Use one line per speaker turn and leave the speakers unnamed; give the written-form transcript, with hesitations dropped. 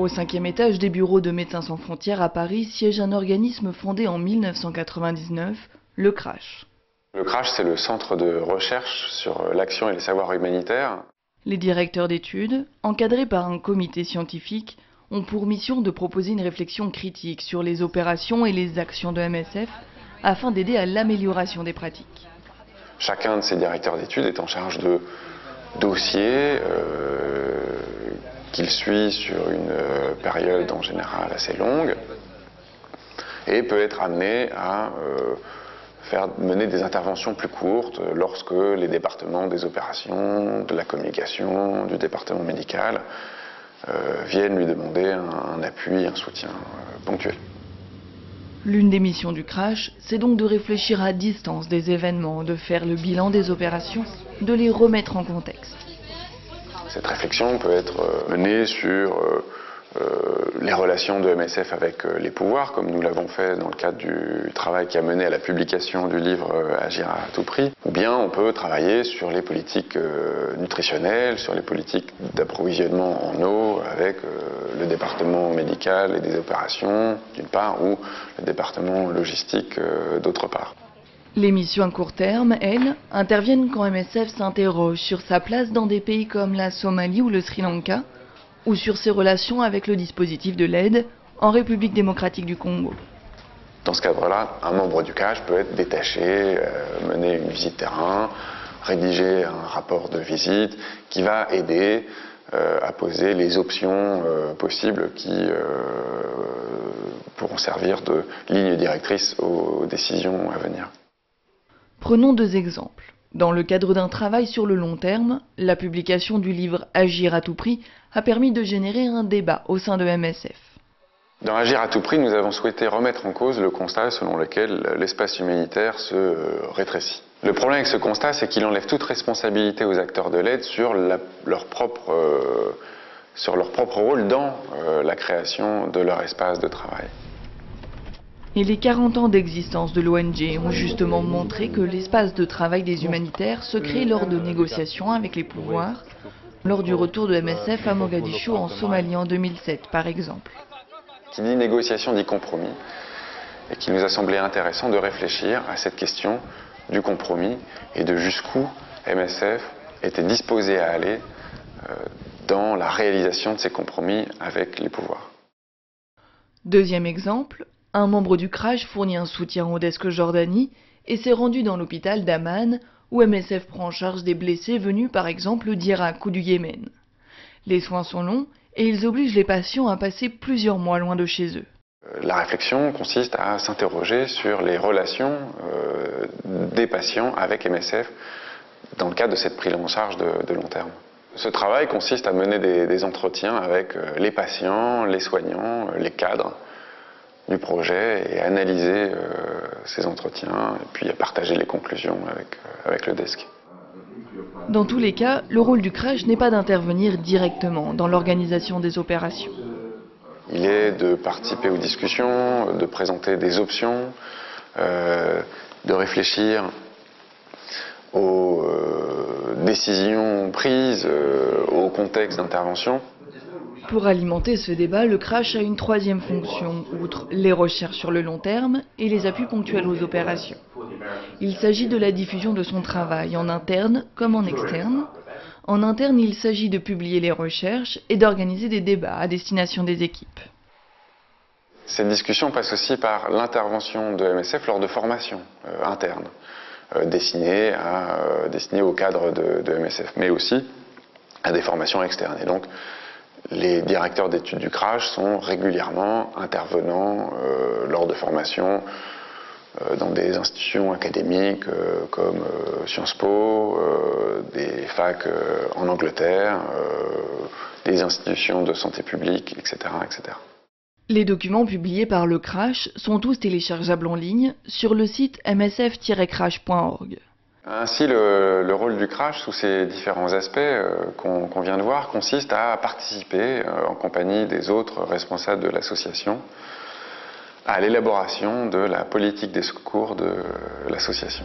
Au 5e étage des bureaux de Médecins sans frontières à Paris siège un organisme fondé en 1999, le CRASH.
Le CRASH, c'est le centre de recherche sur l'action et les savoirs humanitaires.
Les directeurs d'études, encadrés par un comité scientifique, ont pour mission de proposer une réflexion critique sur les opérations et les actions de MSF afin d'aider à l'amélioration des pratiques.
Chacun de ces directeurs d'études est en charge de dossiers qu'il suit sur une période en général assez longue et peut être amené à mener des interventions plus courtes lorsque les départements des opérations, de la communication, du département médical viennent lui demander un appui, un soutien ponctuel.
L'une des missions du CRASH, c'est donc de réfléchir à distance des événements, de faire le bilan des opérations, de les remettre en contexte.
Cette réflexion peut être menée sur les relations de MSF avec les pouvoirs, comme nous l'avons fait dans le cadre du travail qui a mené à la publication du livre Agir à tout prix. Ou bien on peut travailler sur les politiques nutritionnelles, sur les politiques d'approvisionnement en eau avec le département médical et des opérations d'une part, ou le département logistique d'autre part.
Les missions à court terme, elles, interviennent quand MSF s'interroge sur sa place dans des pays comme la Somalie ou le Sri Lanka, ou sur ses relations avec le dispositif de l'aide en République démocratique du Congo.
Dans ce cadre-là, un membre du CRASH peut être détaché, mener une visite terrain, rédiger un rapport de visite qui va aider à poser les options possibles qui pourront servir de ligne directrice aux décisions à venir.
Prenons 2 exemples. Dans le cadre d'un travail sur le long terme, la publication du livre Agir à tout prix a permis de générer un débat au sein de MSF.
Dans Agir à tout prix, nous avons souhaité remettre en cause le constat selon lequel l'espace humanitaire se rétrécit. Le problème avec ce constat, c'est qu'il enlève toute responsabilité aux acteurs de l'aide sur leur propre rôle dans la création de leur espace de travail.
Et les 40 ans d'existence de l'ONG ont justement montré que l'espace de travail des humanitaires se crée lors de négociations avec les pouvoirs, lors du retour de MSF à Mogadiscio en Somalie en 2007 par exemple.
Qui dit négociation dit compromis, et qu'il nous a semblé intéressant de réfléchir à cette question du compromis et de jusqu'où MSF était disposé à aller dans la réalisation de ces compromis avec les pouvoirs.
Deuxième exemple, un membre du CRASH fournit un soutien au desk Jordanie et s'est rendu dans l'hôpital d'Amman où MSF prend en charge des blessés venus par exemple d'Irak ou du Yémen. Les soins sont longs et ils obligent les patients à passer plusieurs mois loin de chez eux.
La réflexion consiste à s'interroger sur les relations des patients avec MSF dans le cadre de cette prise en charge de long terme. Ce travail consiste à mener des entretiens avec les patients, les soignants, les cadres du projet et à analyser ces entretiens et puis à partager les conclusions avec le desk.
Dans tous les cas, le rôle du CRASH n'est pas d'intervenir directement dans l'organisation des opérations.
Il est de participer aux discussions, de présenter des options, de réfléchir aux décisions prises, au contexte d'intervention.
Pour alimenter ce débat, le CRASH a une 3e fonction, outre les recherches sur le long terme et les appuis ponctuels aux opérations. Il s'agit de la diffusion de son travail en interne comme en externe. En interne, il s'agit de publier les recherches et d'organiser des débats à destination des équipes.
Cette discussion passe aussi par l'intervention de MSF lors de formations internes, destinées au cadre de MSF, mais aussi à des formations externes. Et donc, les directeurs d'études du CRASH sont régulièrement intervenants lors de formations dans des institutions académiques comme Sciences Po, des facs en Angleterre, des institutions de santé publique, etc., etc.
Les documents publiés par le CRASH sont tous téléchargeables en ligne sur le site msf-crash.org.
Ainsi, le rôle du CRASH, sous ces différents aspects qu'on vient de voir, consiste à participer, en compagnie des autres responsables de l'association, à l'élaboration de la politique des secours de l'association.